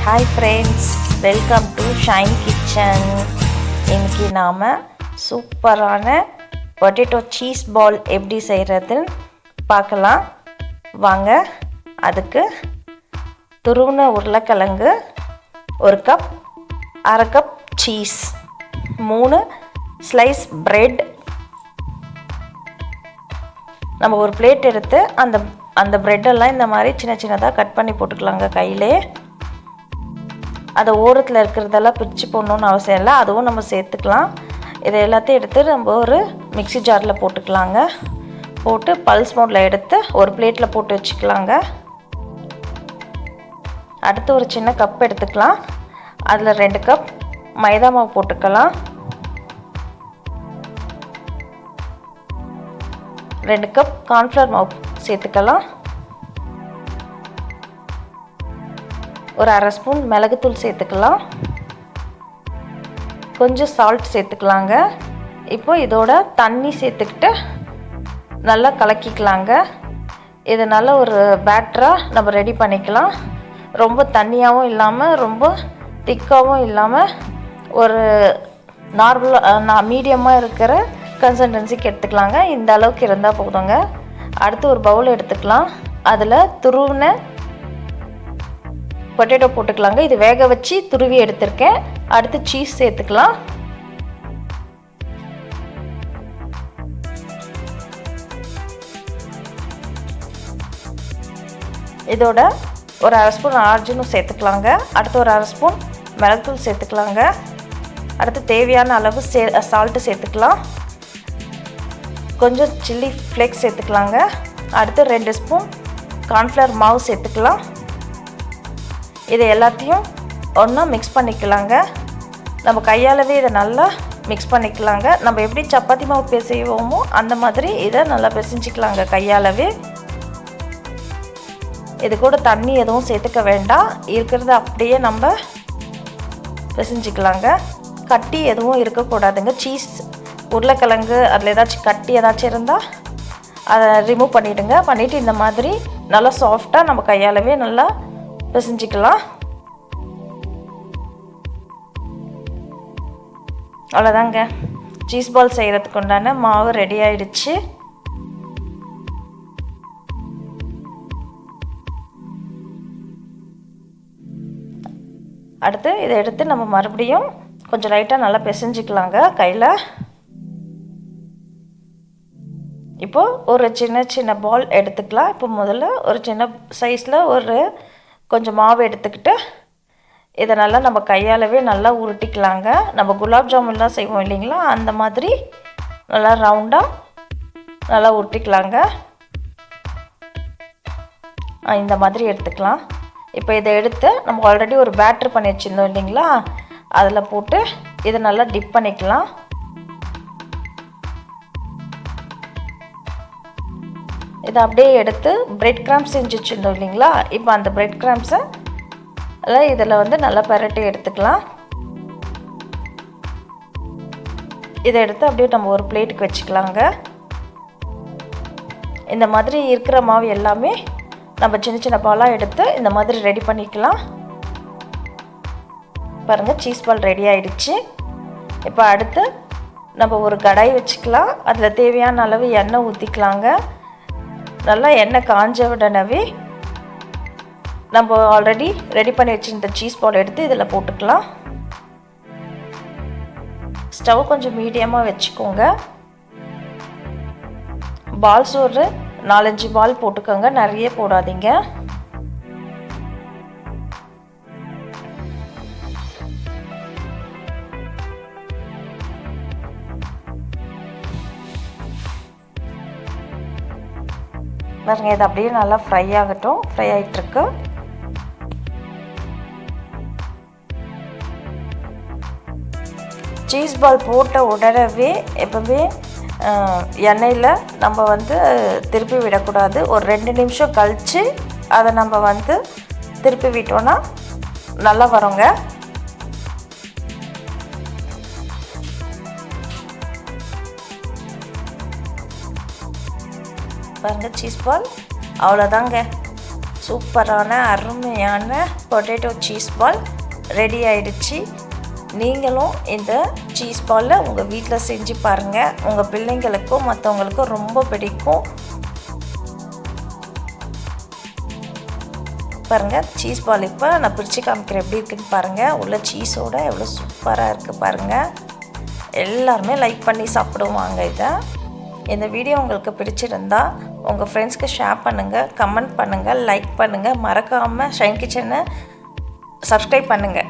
Hi friends, welcome to shine kitchen. இன்றைக்கி நாம் சூப்பரான பொட்டேட்டோ சீஸ் பால் எப்படி செய்கிறதுன்னு பார்க்கலாம் வாங்க. அதுக்கு துருவின உருளைக்கிழங்கு 1 cup, 1/2 cup cheese, 3 slice bread. நம்ம ஒரு பிளேட் எடுத்து அந்த ப்ரெட்டெல்லாம் இந்த மாதிரி சின்ன சின்னதாக கட் பண்ணி போட்டுக்கலாங்க கையிலே. அதை ஓரத்தில் இருக்கிறதெல்லாம் பிரித்து போடணுன்னு அவசியம் இல்லை, அதுவும் நம்ம சேர்த்துக்கலாம். இதை எல்லாத்தையும் எடுத்து நம்ம ஒரு மிக்ஸி ஜாரில் போட்டுக்கலாங்க. போட்டு பல்ஸ் மோடில் எடுத்து ஒரு பிளேட்டில் போட்டு வச்சுக்கலாங்க. அடுத்து ஒரு சின்ன கப் எடுத்துக்கலாம். அதில் 2 கப் மைதா மாவு போட்டுக்கலாம். 2 கப் கார்ன்ஃப்ளவர் மாவு சேர்த்துக்கலாம். ஒரு 1/2 ஸ்பூன் மிளகுத்தூள் சேர்த்துக்கலாம். கொஞ்சம் சால்ட் சேர்த்துக்கலாங்க. இப்போ இதோட தண்ணி சேர்த்துக்கிட்டு நல்லா கலக்கிக்கலாங்க. இது நல்ல ஒரு பேட்டராக நம்ம ரெடி பண்ணிக்கலாம். ரொம்ப தண்ணியாகவும் இல்லாமல் ரொம்ப திக்காகவும் இல்லாமல் ஒரு நார்மலாக மீடியமாக இருக்கிற கன்சிஸ்டன்சிக்கு எடுத்துக்கலாங்க. இந்த அளவுக்கு இருந்தால் போதுங்க. அடுத்து ஒரு பவுல் எடுத்துக்கலாம். அதில் துருவின பொட்டேட்டோ போட்டுக்கலாங்க. இது வேக வச்சு துருவி எடுத்திருக்கேன். அடுத்து சீஸ் சேர்த்துக்கலாம். இதோட ஒரு 1/2 ஸ்பூன் ஆர்ஜினும் சேர்த்துக்கலாங்க. அடுத்து ஒரு 1/2 ஸ்பூன் மிளகுத்தூள் சேர்த்துக்கலாங்க. அடுத்து தேவையான அளவு சால்ட்டு சேர்த்துக்கலாம். கொஞ்சம் சில்லி ஃப்ளேக்ஸ் சேர்த்துக்கலாங்க. அடுத்து 2 ஸ்பூன் கார்ன்ஃப்ளவர் மாவு சேர்த்துக்கலாம். இதை எல்லாத்தையும் ஒன்றா மிக்ஸ் பண்ணிக்கலாங்க. நம்ம கையாலவே இதை நல்லா மிக்ஸ் பண்ணிக்கலாங்க. நம்ம எப்படி சப்பாத்தி மாவு பிசைவோமோ அந்த மாதிரி இதை நல்லா பிசைஞ்சிக்கலாங்க கையாலவே. இது கூட தண்ணி எதுவும் சேர்த்துக்க வேண்டாம், இருக்கிறத அப்படியே நம்ம பிசைஞ்சிக்கலாங்க. கட்டி எதுவும் இருக்கக்கூடாதுங்க. சீஸ் உருளைக்கிழங்கு அதில் கட்டி ஏதாச்சும் இருந்தால் அதை ரிமூவ் பண்ணிவிடுங்க. பண்ணிவிட்டு இந்த மாதிரி நல்லா சாஃப்டாக நம்ம கையாலவே நல்லா பிசைஞ்சிக்கலாம். அவ்வளோதாங்க, சீஸ் பால் செய்கிறதுக்கு உண்டான மாவு ரெடி ஆயிடுச்சு. அடுத்து இதை எடுத்து நம்ம மறுபடியும் கொஞ்சம் லைட்டாக நல்லா பிசைஞ்சிக்கலாங்க கையில். இப்போது ஒரு சின்ன சின்ன பால் எடுத்துக்கலாம். இப்போ முதல்ல ஒரு சின்ன சைஸில் ஒரு கொஞ்சம் மாவு எடுத்துக்கிட்டு இதை நல்லா நம்ம கையாலவே நல்லா உருட்டிக்கலாங்க. நம்ம குலாப் ஜாமுன்லாம் செய்வோம் இல்லைங்களா, அந்த மாதிரி நல்லா ரவுண்டாக நல்லா உருட்டிக்கலாங்க. இந்த மாதிரி எடுத்துக்கலாம். இப்போ இதை எடுத்து நம்ம ஆல்ரெடி ஒரு பேட்டர் பண்ணி வச்சுருந்தோம் இல்லைங்களா, அதில் போட்டு இதை நல்லா டிப் பண்ணிக்கலாம். இதை அப்படியே எடுத்து பிரெட் கிராம்ஸ் செஞ்சு வச்சுருந்தோம் இல்லைங்களா, இப்போ அந்த பிரெட் கிராம்ஸை எல்லாம் இதில் வந்து நல்லா பரட்டி எடுத்துக்கலாம். இதை எடுத்து அப்படியே நம்ம ஒரு பிளேட்டுக்கு வச்சுக்கலாங்க. இந்த மாதிரி இருக்கிற மாவு எல்லாமே நம்ம சின்ன சின்ன பாலாக எடுத்து இந்த மாதிரி ரெடி பண்ணிக்கலாம். பாருங்கள், சீஸ் பால் ரெடி ஆயிடுச்சு. இப்போ அடுத்து நம்ம ஒரு கடாய் வச்சுக்கலாம். அதில் தேவையான அளவு எண்ணெய் ஊற்றிக்கலாங்க. நல்லா எண்ணெய் காஞ்ச உடனே நம்ம ஆல்ரெடி ரெடி பண்ணி வச்சுருந்த சீஸ் பால் எடுத்து இதில் போட்டுக்கலாம். ஸ்டவ் கொஞ்சம் மீடியமாக வச்சுக்கோங்க. பால்ஸ் ஒரு 4-5 பால் போட்டுக்கோங்க, நிறைய போடாதீங்க. பாருங்க, இது அப்படியே நல்லா ஃப்ரை ஆகட்டும். ஃப்ரை ஆகிட்டுருக்கு. சீஸ் பால் போட்ட உடனே எப்பவுமே எண்ணெயில் நம்ம வந்து திருப்பி விடக்கூடாது. ஒரு 2 நிமிஷம் கழித்து அதை நம்ம வந்து திருப்பி விட்டோன்னா நல்லா வருங்க. பாருங்கள், சீஸ் பால் அவ்வளோதாங்க. சூப்பரான அருமையான பொட்டேட்டோ சீஸ் பால் ரெடி ஆயிடுச்சு. நீங்களும் இந்த சீஸ் பாலை உங்கள் வீட்டில் செஞ்சு பாருங்கள். உங்கள் பிள்ளைங்களுக்கும் மற்றவங்களுக்கும் ரொம்ப பிடிக்கும். பாருங்கள், சீஸ் பால் இப்போ நான் பிரித்து காமிக்கிறேன் எப்படி இருக்குன்னு பாருங்கள். உள்ள சீஸோட எவ்வளோ சூப்பராக இருக்குது பாருங்கள். எல்லாருமே லைக் பண்ணி சாப்பிடுவாங்க இதை. இந்த வீடியோ உங்களுக்கு பிடிச்சிருந்தா உங்கள் ஃப்ரெண்ட்ஸ்க்கு ஷேர் பண்ணுங்கள், கமெண்ட் பண்ணுங்கள், லைக் பண்ணுங்கள். மறக்காமல் ஷைன் கிச்சனை சப்ஸ்கிரைப் பண்ணுங்கள்.